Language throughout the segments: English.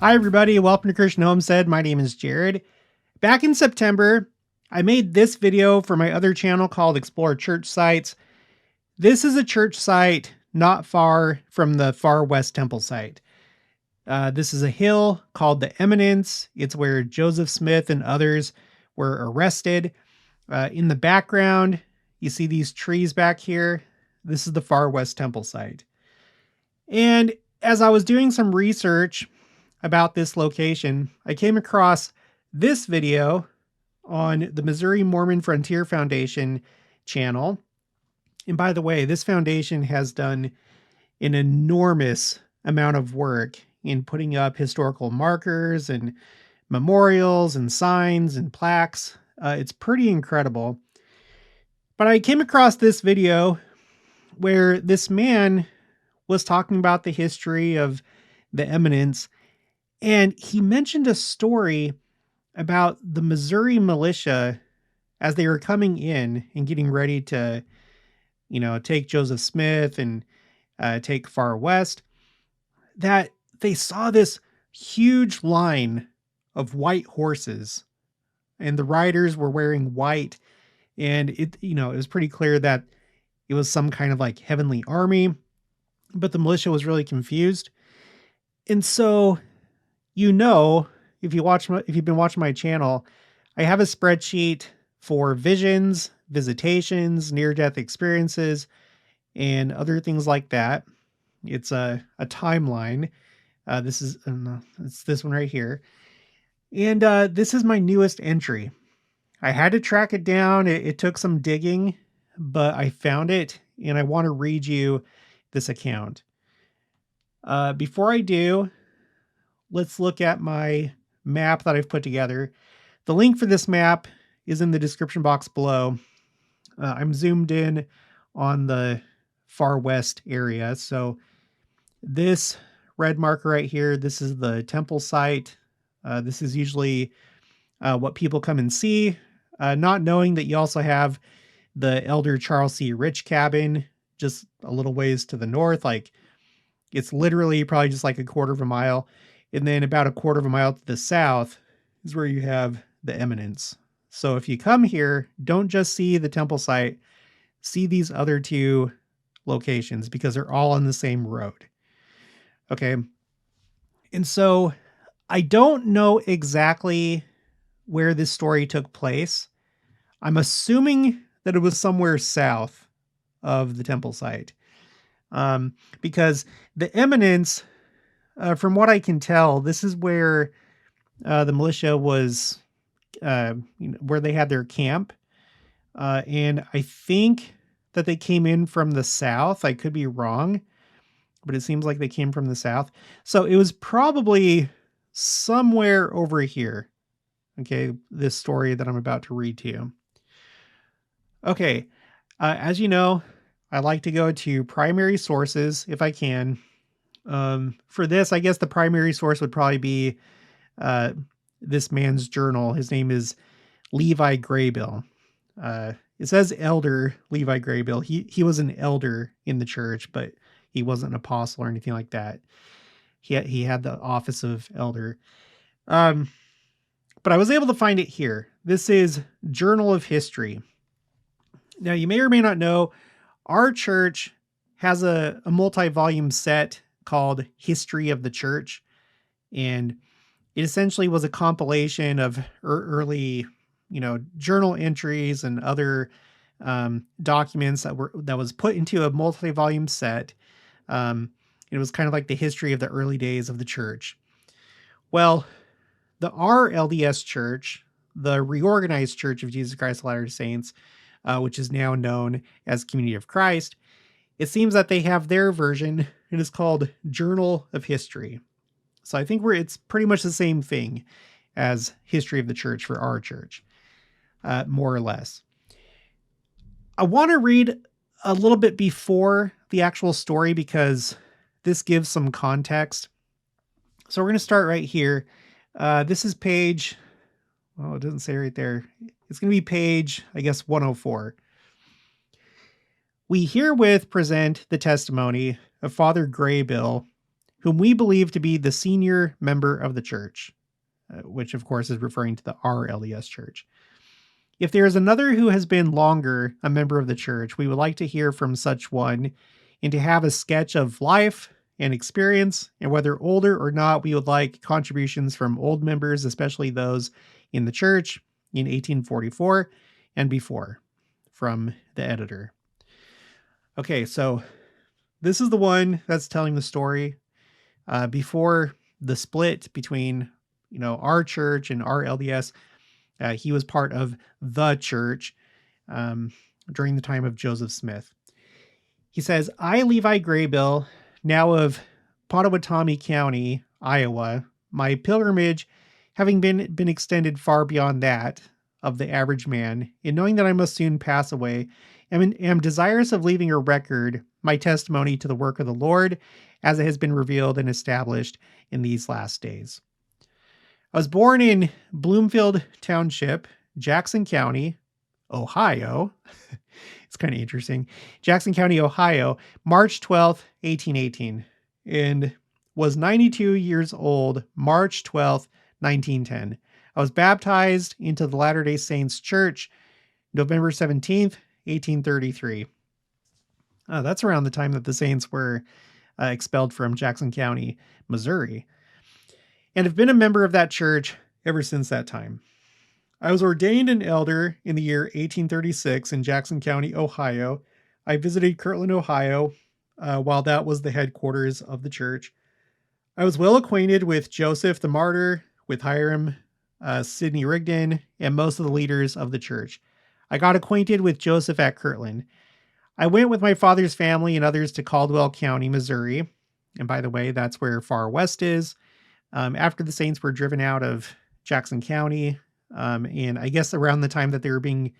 Hi, everybody. Welcome to Christian Homestead. My name is Jared. Back in September, I made this video for my other channel called Explore Church Sites. This is a church site not far from the far west temple site. This is a hill called the Eminence. It's where Joseph Smith and others were arrested. In the background, you see these trees back here. This is the far west temple site. And as I was doing some research about this location, I came across this video on the Missouri Mormon Frontier Foundation channel. And by the way, this foundation has done an enormous amount of work in putting up historical markers and memorials and signs and plaques. It's pretty incredible. But I came across this video where this man was talking about the history of the Eminence, and he mentioned a story about the Missouri militia as they were coming in and getting ready to, take Joseph Smith and take Far West, that they saw this huge line of white horses, and the riders were wearing white, and it was pretty clear that it was some kind of like heavenly army, but the militia was really confused. And so, if you've been watching my channel, I have a spreadsheet for visions, visitations, near-death experiences, and other things like that. It's a timeline. It's this one right here. And this is my newest entry. I had to track it down. It took some digging, but I found it, and I want to read you this account. Before I do, let's look at my map that I've put together. The link for this map is in the description box below. I'm zoomed in on the far west area. So this red marker right here, this is the temple site. This is usually what people come and see, not knowing that you also have the Elder Charles C. Rich cabin just a little ways to the north. Like, it's literally probably just like a quarter of a mile. And then about a quarter of a mile to the south is where you have the Eminence. So if you come here, don't just see the temple site, see these other two locations because they're all on the same road. Okay. And so I don't know exactly where this story took place. I'm assuming that it was somewhere south of the temple site. Because the Eminence, from what I can tell, this is where the militia was, where they had their camp. And I think that they came in from the south. I could be wrong, but it seems like they came from the south. So it was probably somewhere over here. Okay, this story that I'm about to read to you. Okay, as you know, I like to go to primary sources if I can. For this, I guess the primary source would probably be this man's journal. His name is Levi Graybill. It says Elder Levi Graybill. He was an elder in the church, but he wasn't an apostle or anything like that. He had the office of elder. But I was able to find it here. This is Journal of History. Now, you may or may not know, our church has a multi-volume set called History of the Church. And it essentially was a compilation of early, journal entries and other documents that was put into a multi-volume set. It was kind of like the history of the early days of the church. Well, the RLDS Church, the Reorganized Church of Jesus Christ of Latter-day Saints, which is now known as Community of Christ, it seems that they have their version. It is called Journal of History. So I think it's pretty much the same thing as History of the Church for our church, more or less. I want to read a little bit before the actual story because this gives some context. So we're going to start right here. This is page, it doesn't say right there. It's going to be page, 104. We herewith present the testimony of Father Graybill, whom we believe to be the senior member of the church, which of course is referring to the RLDS church. If there is another who has been longer a member of the church, we would like to hear from such one and to have a sketch of life and experience, and whether older or not, we would like contributions from old members, especially those in the church in 1844 and before, from the editor. Okay, so this is the one that's telling the story before the split between, our church and our LDS. He was part of the church during the time of Joseph Smith. He says, I, Levi Graybill, now of Pottawatomie County, Iowa, my pilgrimage having been extended far beyond that of the average man, in knowing that I must soon pass away, am desirous of leaving a record, my testimony to the work of the Lord, as it has been revealed and established in these last days. I was born in Bloomfield Township, Jackson County, Ohio. It's kind of interesting. Jackson County, Ohio, March 12th, 1818, and was 92 years old, March 12th, 1910. I was baptized into the Latter-day Saints Church, November 17th, 1833. That's around the time that the Saints were expelled from Jackson County, Missouri, and have been a member of that church ever since that time. I was ordained an elder in the year 1836 in Jackson County, Ohio. I visited Kirtland, Ohio, while that was the headquarters of the church. I was well acquainted with Joseph the Martyr, with Hyrum, Sidney Rigdon, and most of the leaders of the church. I got acquainted with Joseph at Kirtland. I went with my father's family and others to Caldwell County, Missouri. And by the way, that's where Far West is. After the Saints were driven out of Jackson County, and I guess around the time that they were being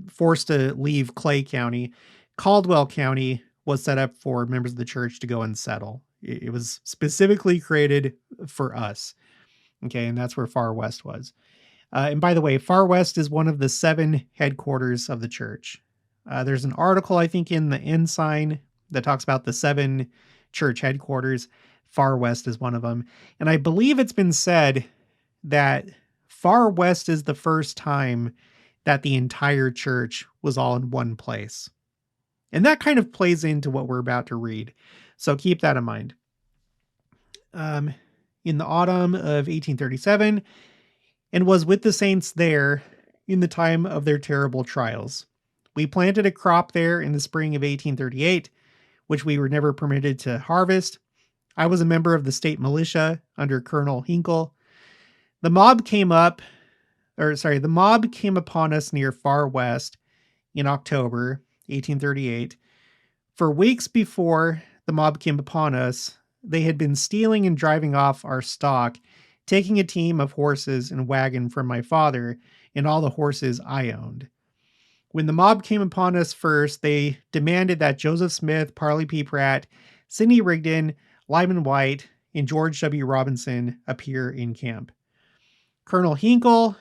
forced to leave Clay County, Caldwell County was set up for members of the church to go and settle. It was specifically created for us. Okay, and that's where Far West was. And by the way, Far West is one of the 7 headquarters of the church. There's an article, I think, in the Ensign that talks about the 7 church headquarters. Far West is one of them. And I believe it's been said that Far West is the first time that the entire church was all in one place. And that kind of plays into what we're about to read. So keep that in mind. In the autumn of 1837, and was with the Saints there in the time of their terrible trials. We planted a crop there in the spring of 1838, which we were never permitted to harvest. I was a member of the state militia under Colonel Hinkle. The mob came upon us near Far West in October 1838. For weeks before the mob came upon us, they had been stealing and driving off our stock, taking a team of horses and wagon from my father and all the horses I owned. When the mob came upon us first, they demanded that Joseph Smith, Parley P. Pratt, Sidney Rigdon, Lyman White, and George W. Robinson appear in camp. Colonel Hinkle,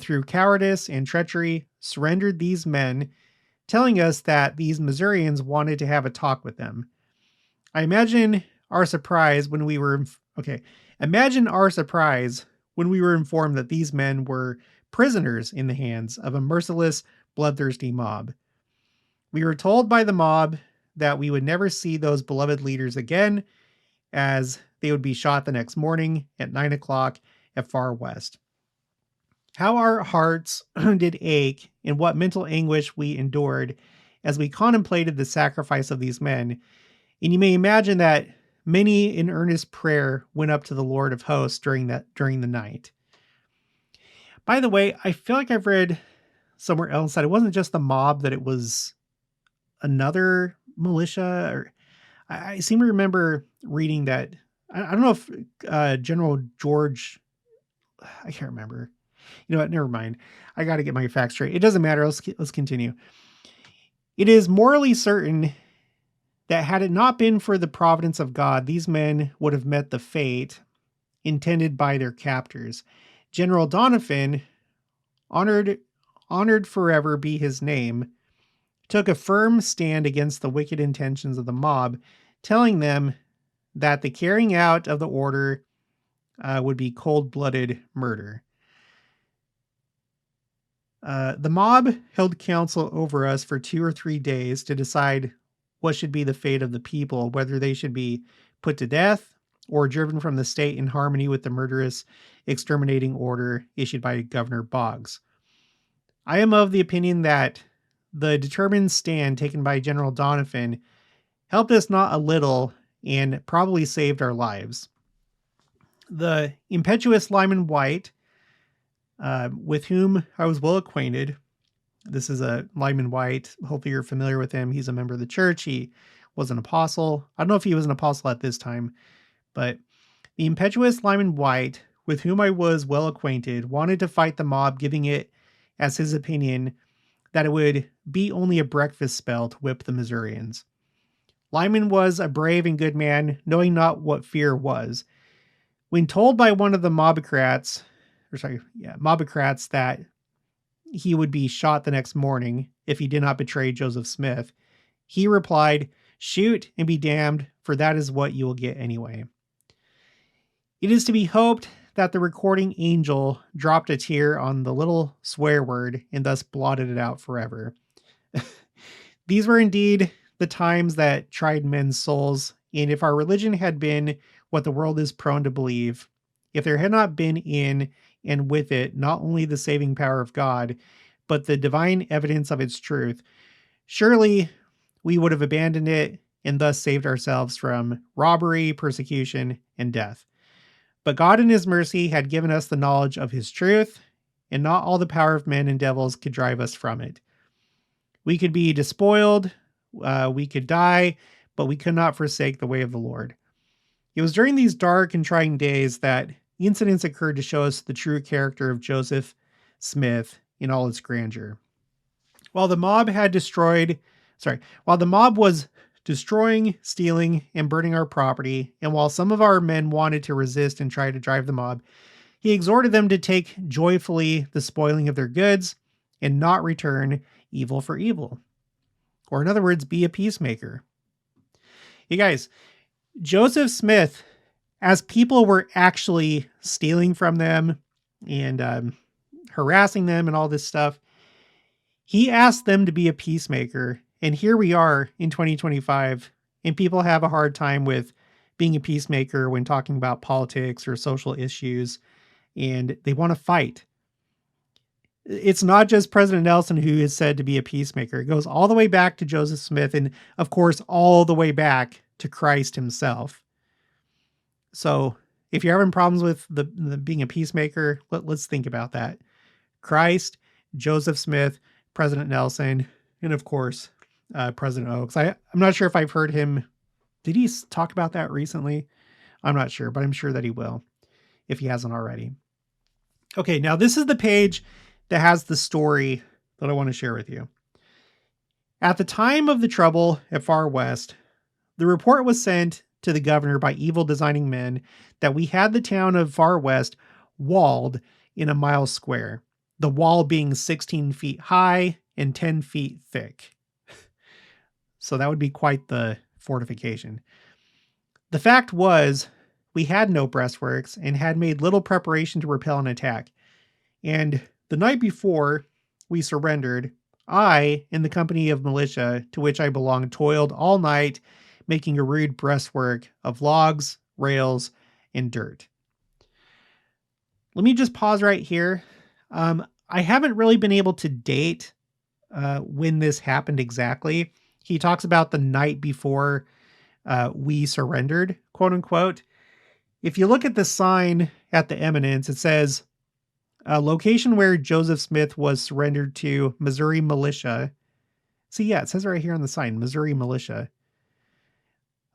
through cowardice and treachery, surrendered these men, telling us that these Missourians wanted to have a talk with them. Imagine our surprise when we were informed that these men were prisoners in the hands of a merciless, bloodthirsty mob. We were told by the mob that we would never see those beloved leaders again, as they would be shot the next morning at 9 o'clock at Far West. How our hearts did ache, and what mental anguish we endured as we contemplated the sacrifice of these men. And you may imagine that many in earnest prayer went up to the Lord of hosts during the night. By the way, I feel like I've read somewhere else that it wasn't just the mob, that it was another militia, or I seem to remember reading that. I don't know if General George, I can't remember. You know what? Never mind. I got to get my facts straight. It doesn't matter. Let's continue. It is morally certain that had it not been for the providence of God, these men would have met the fate intended by their captors. General Doniphan, honored forever be his name, took a firm stand against the wicked intentions of the mob, telling them that the carrying out of the order would be cold-blooded murder. The mob held council over us for 2 or 3 days to decide what should be the fate of the people, whether they should be put to death or driven from the state in harmony with the murderous exterminating order issued by Governor Boggs. I am of the opinion that the determined stand taken by General Donovan helped us not a little and probably saved our lives. The impetuous Lyman White, with whom I was well acquainted. This is a Lyman White. Hopefully you're familiar with him. He's a member of the church. He was an apostle. I don't know if he was an apostle at this time, but the impetuous Lyman White, with whom I was well acquainted, wanted to fight the mob, giving it as his opinion that it would be only a breakfast spell to whip the Missourians. Lyman was a brave and good man, knowing not what fear was. When told by one of the mobocrats that he would be shot the next morning if he did not betray Joseph Smith, he replied, "Shoot and be damned, for that is what you will get anyway." It is to be hoped that the recording angel dropped a tear on the little swear word and thus blotted it out forever. These were indeed the times that tried men's souls, and if our religion had been what the world is prone to believe, if there had not been in and with it not only the saving power of God, but the divine evidence of its truth, surely we would have abandoned it and thus saved ourselves from robbery, persecution, and death. But God in his mercy had given us the knowledge of his truth, and not all the power of men and devils could drive us from it. We could be despoiled, we could die, but we could not forsake the way of the Lord. It was during these dark and trying days that incidents occurred to show us the true character of Joseph Smith in all its grandeur. While the mob was destroying, stealing, and burning our property, and while some of our men wanted to resist and try to drive the mob, he exhorted them to take joyfully the spoiling of their goods and not return evil for evil. Or in other words, be a peacemaker. You guys, Joseph Smith, as people were actually stealing from them and harassing them and all this stuff, he asked them to be a peacemaker. And here we are in 2025, and people have a hard time with being a peacemaker when talking about politics or social issues, and they want to fight. It's not just President Nelson who is said to be a peacemaker. It goes all the way back to Joseph Smith, and of course, all the way back to Christ himself. So if you're having problems with the being a peacemaker, let's think about that. Christ, Joseph Smith, President Nelson, and of course, President Oaks. I'm not sure if I've heard him. Did he talk about that recently? I'm not sure, but I'm sure that he will if he hasn't already. Okay, now this is the page that has the story that I want to share with you. At the time of the trouble at Far West, the report was sent to the governor by evil designing men that we had the town of Far West walled in a mile square, the wall being 16 feet high and 10 feet thick. So that would be quite the fortification. The fact was, we had no breastworks and had made little preparation to repel an attack. And the night before we surrendered, I, in the company of militia to which I belonged, toiled all night, making a rude breastwork of logs, rails, and dirt. Let me just pause right here. I haven't really been able to date when this happened exactly. He talks about the night before we surrendered, quote unquote. If you look at the sign at the Eminence, it says, location where Joseph Smith was surrendered to Missouri militia. See, yeah, it says right here on the sign, Missouri militia.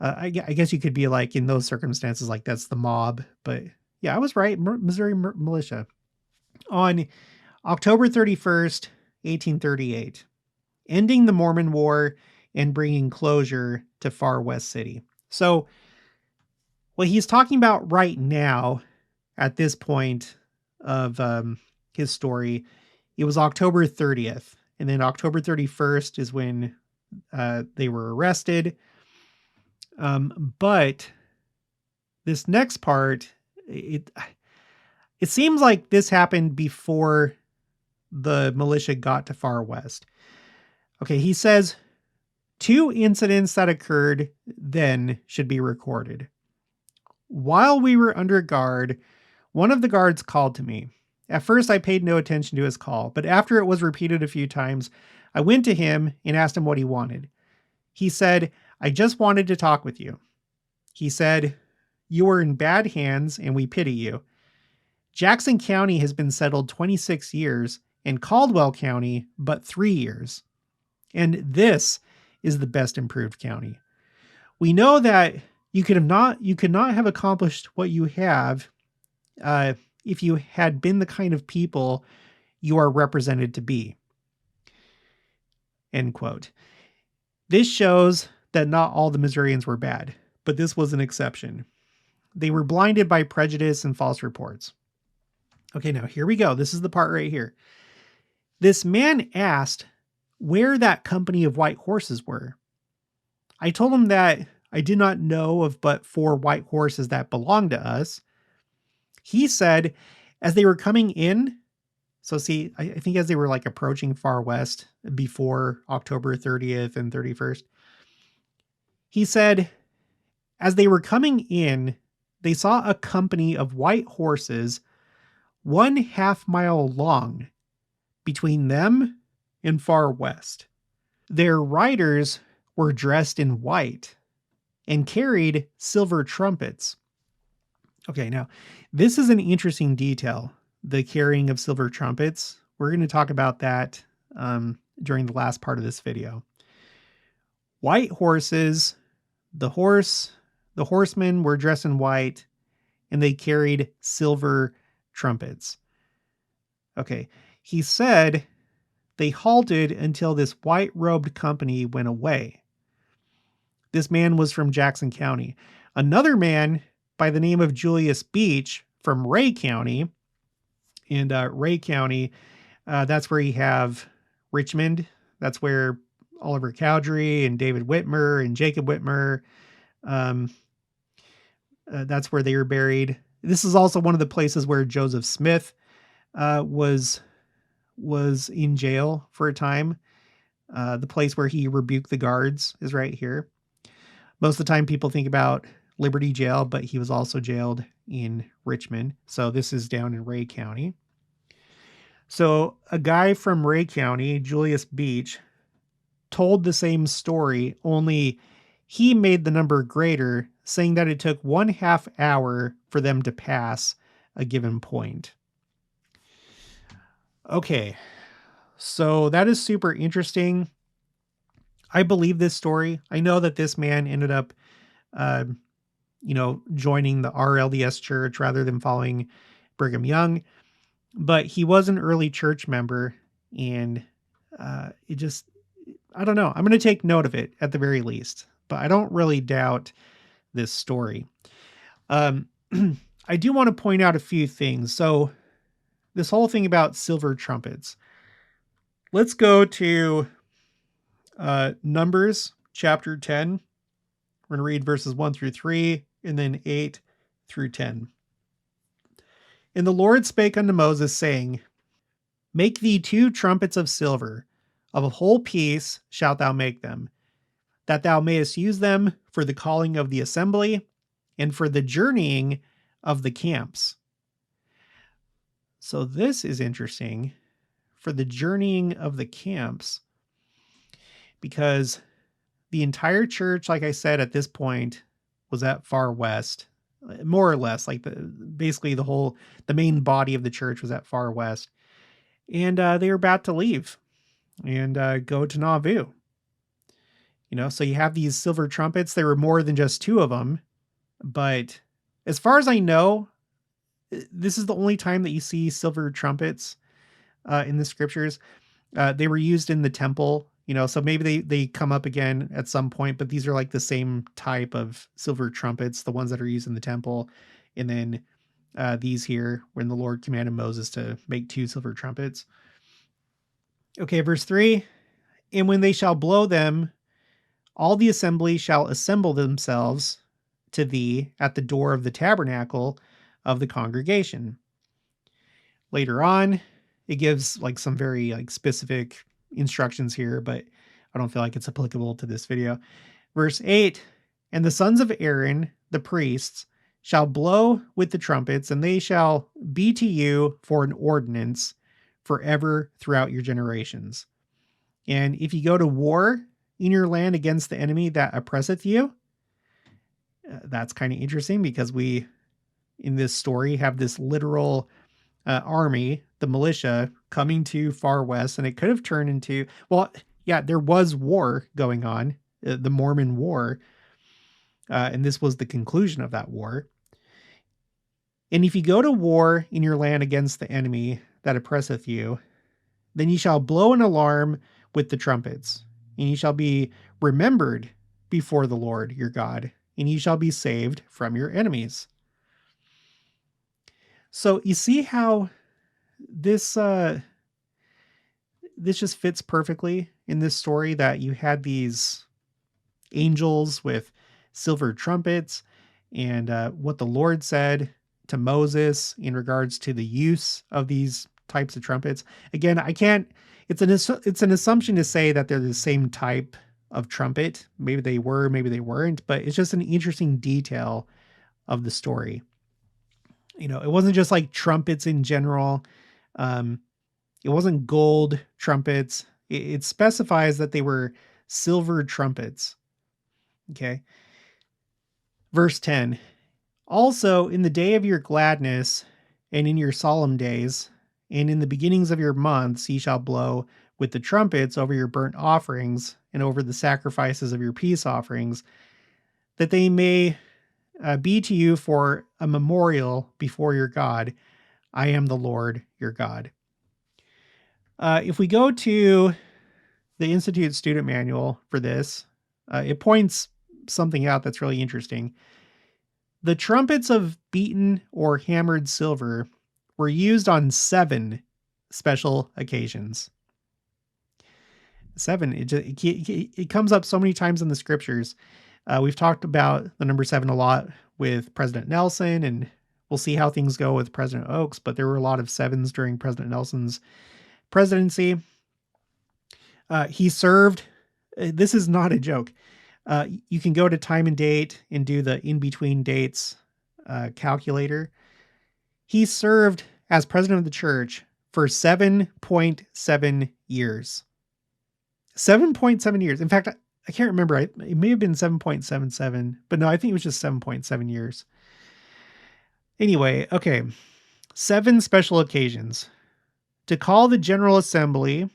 I guess you could be like, in those circumstances, like that's the mob. But yeah, I was right. Missouri militia. On October 31st, 1838, ending the Mormon War and bringing closure to Far West City. So what he's talking about right now at this point of his story, it was October 30th. And then October 31st is when they were arrested. But This next part, it seems like this happened before the militia got to Far West. Okay, he says, 2 incidents that occurred then should be recorded. While we were under guard, one of the guards called to me. At first, I paid no attention to his call, but after it was repeated a few times, I went to him and asked him what he wanted. He said, I just wanted to talk with you. He said, you are in bad hands and we pity you. Jackson County has been settled 26 years and Caldwell County but 3 years. And this is the best improved county. We know that you could not have accomplished what you have if you had been the kind of people you are represented to be. End quote. This shows that not all the Missourians were bad, but this was an exception. They were blinded by prejudice and false reports. Okay, now here we go. This is the part right here. This man asked where that company of white horses were. I told him that I did not know of but 4 white horses that belonged to us. He said, as they were coming in, so see, I think as they were like approaching Far West before October 30th and 31st, he said, as they were coming in, they saw a company of white horses 1/2 mile long between them and Far West. Their riders were dressed in white and carried silver trumpets. Okay, now this is an interesting detail, the carrying of silver trumpets. We're going to talk about that during the last part of this video. White horses, the horsemen were dressed in white and they carried silver trumpets. Okay, he said they halted until this white-robed company went away. This man was from Jackson County. Another man by the name of Julius Beach from Ray County. And Ray County, that's where you have Richmond. That's where Oliver Cowdery and David Whitmer and Jacob Whitmer, that's where they were buried. This is also one of the places where Joseph Smith was in jail for a time. The place where he rebuked the guards is right here. Most of the time people think about Liberty Jail, but he was also jailed in Richmond. So this is down in Ray County. So a guy from Ray County, Julius Beach, told the same story, only he made the number greater, saying that it took 1/2 hour for them to pass a given point. Okay, so that is super interesting. I believe this story. I know that this man ended up, joining the RLDS church rather than following Brigham Young, but he was an early church member, and I don't know. I'm going to take note of it at the very least, but I don't really doubt this story. I do want to point out a few things. So this whole thing about silver trumpets. Let's go to Numbers chapter 10. We're going to read verses 1 through 3 and then 8 through 10. And the Lord spake unto Moses, saying, Make thee 2 trumpets of silver, of a whole piece shalt thou make them, that thou mayest use them for the calling of the assembly and for the journeying of the camps. So this is interesting, for the journeying of the camps, because the entire church, like I said, at this point was at Far West, more or less, like basically the main body of the church was at Far West, and they were about to leave and go to Nauvoo. So you have these silver trumpets. There were more than just 2 of them, but as far as I know, this is the only time that you see silver trumpets in the scriptures. They were used in the temple, so maybe they come up again at some point, but these are like the same type of silver trumpets, the ones that are used in the temple. And then these here, when the Lord commanded Moses to make 2 silver trumpets. Okay, verse 3, and when they shall blow them, all the assembly shall assemble themselves to thee at the door of the tabernacle of the congregation. Later on, it gives like some very like specific instructions here, but I don't feel like it's applicable to this video. Verse 8, and the sons of Aaron, the priests, shall blow with the trumpets, and they shall be to you for an ordinance forever throughout your generations. And if you go to war in your land against the enemy that oppresseth you, that's kind of interesting because we, in this story, have this literal army, the militia, coming to far west, and it could have turned into, well, yeah, there was war going on, the Mormon War, and this was the conclusion of that war. And if you go to war in your land against the enemy that oppresseth you, then ye shall blow an alarm with the trumpets, and ye shall be remembered before the Lord your God, and ye shall be saved from your enemies. So you see how this just fits perfectly in this story, that you had these angels with silver trumpets, and what the Lord said to Moses in regards to the use of these types of trumpets. Again, I can't, it's an assumption to say that they're the same type of trumpet. Maybe they were, maybe they weren't, but it's just an interesting detail of the story. You know, it wasn't just like trumpets in general. It wasn't gold trumpets. It specifies that they were silver trumpets. Okay. Verse 10, also in the day of your gladness and in your solemn days and in the beginnings of your months, ye shall blow with the trumpets over your burnt offerings and over the sacrifices of your peace offerings, that they may be to you for a memorial before your God. I am the Lord your God. If we go to the Institute student manual for this, it points something out that's really interesting. The trumpets of beaten or hammered silver were used on 7 special occasions. 7. It comes up so many times in the scriptures. We've talked about the number 7 a lot with President Nelson, and we'll see how things go with President Oaks, but there were a lot of 7s during President Nelson's presidency. He served, this is not a joke. You can go to time and date and do the in-between dates calculator. He served as president of the church for 7.7 years. 7.7 years. In fact, I can't remember. It may have been 7.77, but no, I think it was just 7.7 years. Anyway, okay. 7 special occasions. To call the General Assembly,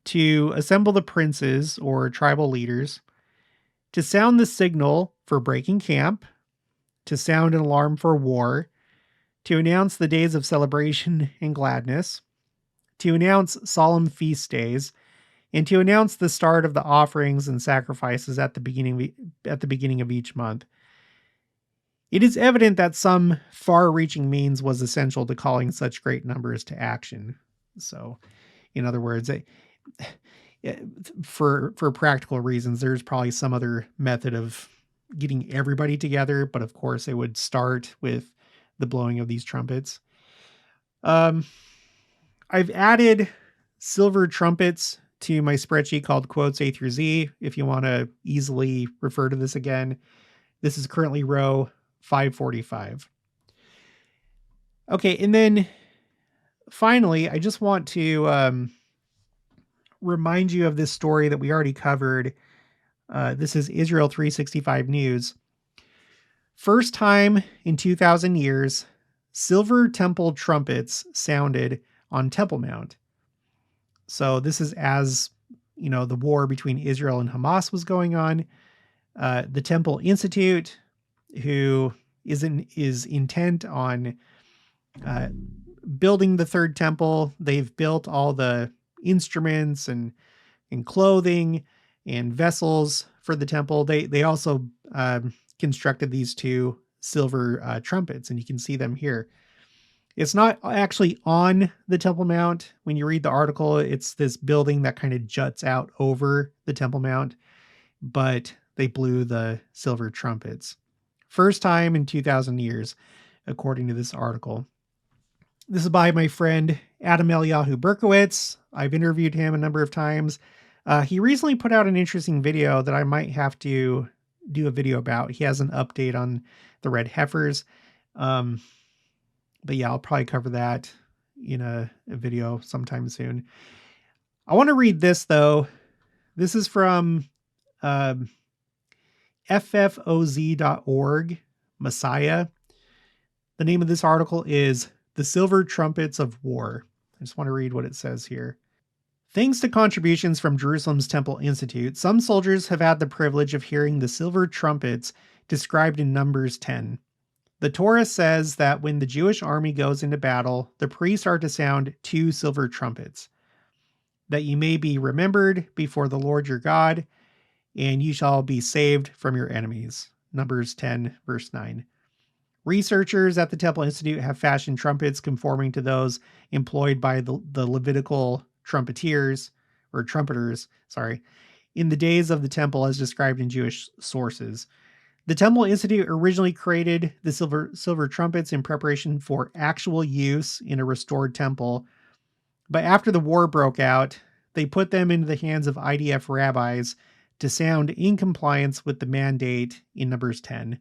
to assemble the princes or tribal leaders, to sound the signal for breaking camp, to sound an alarm for war, to announce the days of celebration and gladness, to announce solemn feast days, and to announce the start of the offerings and sacrifices at the beginning of each month. It is evident that some far-reaching means was essential to calling such great numbers to action. So, in other words, for practical reasons, there's probably some other method of getting everybody together, but of course it would start with the blowing of these trumpets. I've added silver trumpets to my spreadsheet called quotes A through Z. If you want to easily refer to this again, this is currently row 545. Okay. And then finally, I just want to, remind you of this story that we already covered. This is Israel 365 News. First time in 2,000 years, silver temple trumpets sounded on Temple Mount. So this is as, you know, the war between Israel and Hamas was going on. The Temple Institute, who is intent on building the third temple, they've built all the instruments and clothing and vessels for the temple. They also constructed these 2 silver trumpets, and you can see them here. It's not actually on the Temple Mount. When you read the article, it's this building that kind of juts out over the Temple Mount, but they blew the silver trumpets First time in 2,000 years, according to this article. This is by my friend Adam Eliyahu Berkowitz. I've interviewed him a number of times. He recently put out an interesting video that I might have to do a video about. He has an update on the red heifers. But yeah, I'll probably cover that in a video sometime soon. I want to read this though. This is from FFOZ.org, Messiah. The name of this article is The Silver Trumpets of War. I just want to read what it says here. Thanks to contributions from Jerusalem's Temple Institute, some soldiers have had the privilege of hearing the silver trumpets described in Numbers 10. The Torah says that when the Jewish army goes into battle, the priests are to sound 2 silver trumpets, that you may be remembered before the Lord your God, and you shall be saved from your enemies. Numbers 10, verse 9. Researchers at the Temple Institute have fashioned trumpets conforming to those employed by the Levitical trumpeters, in the days of the temple as described in Jewish sources. The Temple Institute originally created the silver trumpets in preparation for actual use in a restored temple, but after the war broke out, they put them into the hands of IDF rabbis to sound in compliance with the mandate in Numbers 10.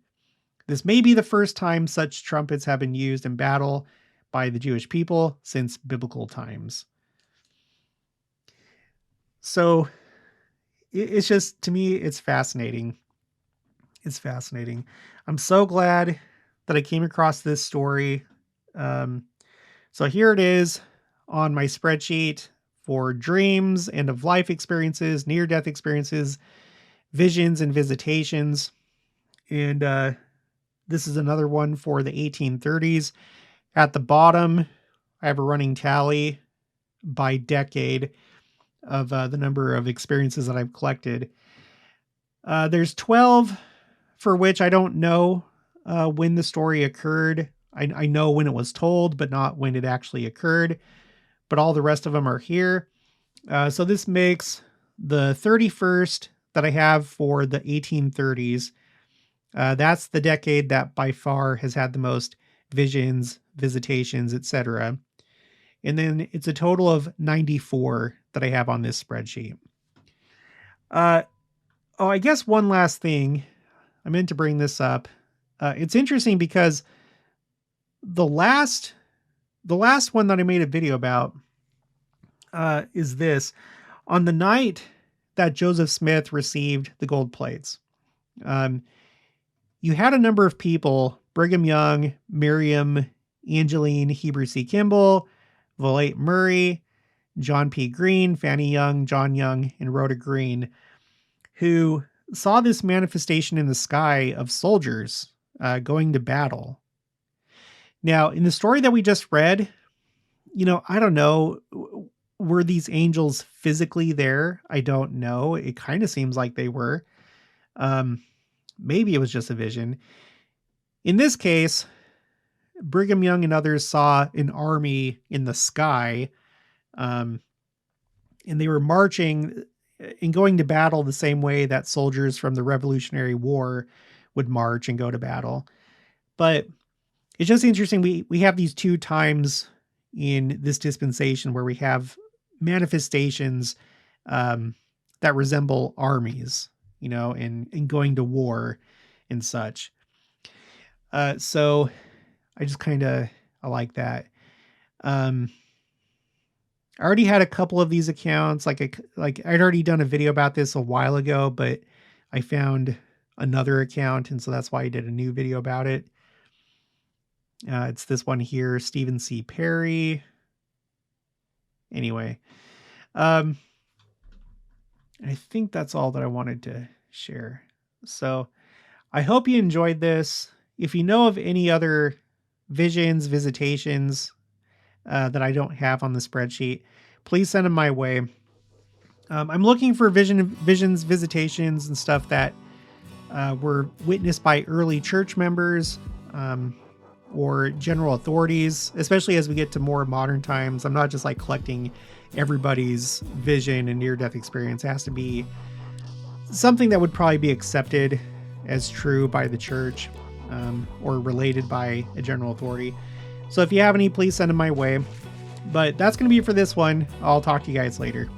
This may be the first time such trumpets have been used in battle by the Jewish people since biblical times. So it's just, to me, it's fascinating. It's fascinating. I'm so glad that I came across this story. So here it is on my spreadsheet for dreams, end of life experiences, near-death experiences, visions, and visitations. And this is another one for the 1830s. At the bottom, I have a running tally by decade of the number of experiences that I've collected. There's 12 for which I don't know when the story occurred. I know when it was told, but not when it actually occurred. But all the rest of them are here. So this makes the 31st that I have for the 1830s. That's the decade that by far has had the most visions, visitations, etc. And then it's a total of 94 that I have on this spreadsheet. I guess one last thing. I meant to bring this up. It's interesting because the last one that I made a video about is this. On the night that Joseph Smith received the gold plates, you had a number of people, Brigham Young, Miriam, Angeline Heber C. Kimball, Volate Murray, John P. Green, Fanny Young, John Young, and Rhoda Green, who saw this manifestation in the sky of soldiers going to battle. Now, in the story that we just read, I don't know, were these angels physically there? I don't know. It kind of seems like they were. Maybe it was just a vision. In this case, Brigham Young and others saw an army in the sky, and they were marching and going to battle the same way that soldiers from the Revolutionary War would march and go to battle. But it's just interesting. We have these 2 times in this dispensation where we have manifestations that resemble armies, and going to war and such. So I just I like that. I already had a couple of these accounts. I'd already done a video about this a while ago, but I found another account, and so that's why I did a new video about it. It's this one here, Stephen C. Perry. Anyway, I think that's all that I wanted to share. So I hope you enjoyed this. If you know of any other visions, visitations that I don't have on the spreadsheet, please send them my way. I'm looking for visions, visitations, and stuff that were witnessed by early church members or general authorities, especially as we get to more modern times. I'm not just collecting everybody's vision and near-death experience. It has to be something that would probably be accepted as true by the church. or related by a general authority. So if you have any, please send them my way. But that's going to be it for this one. I'll talk to you guys later.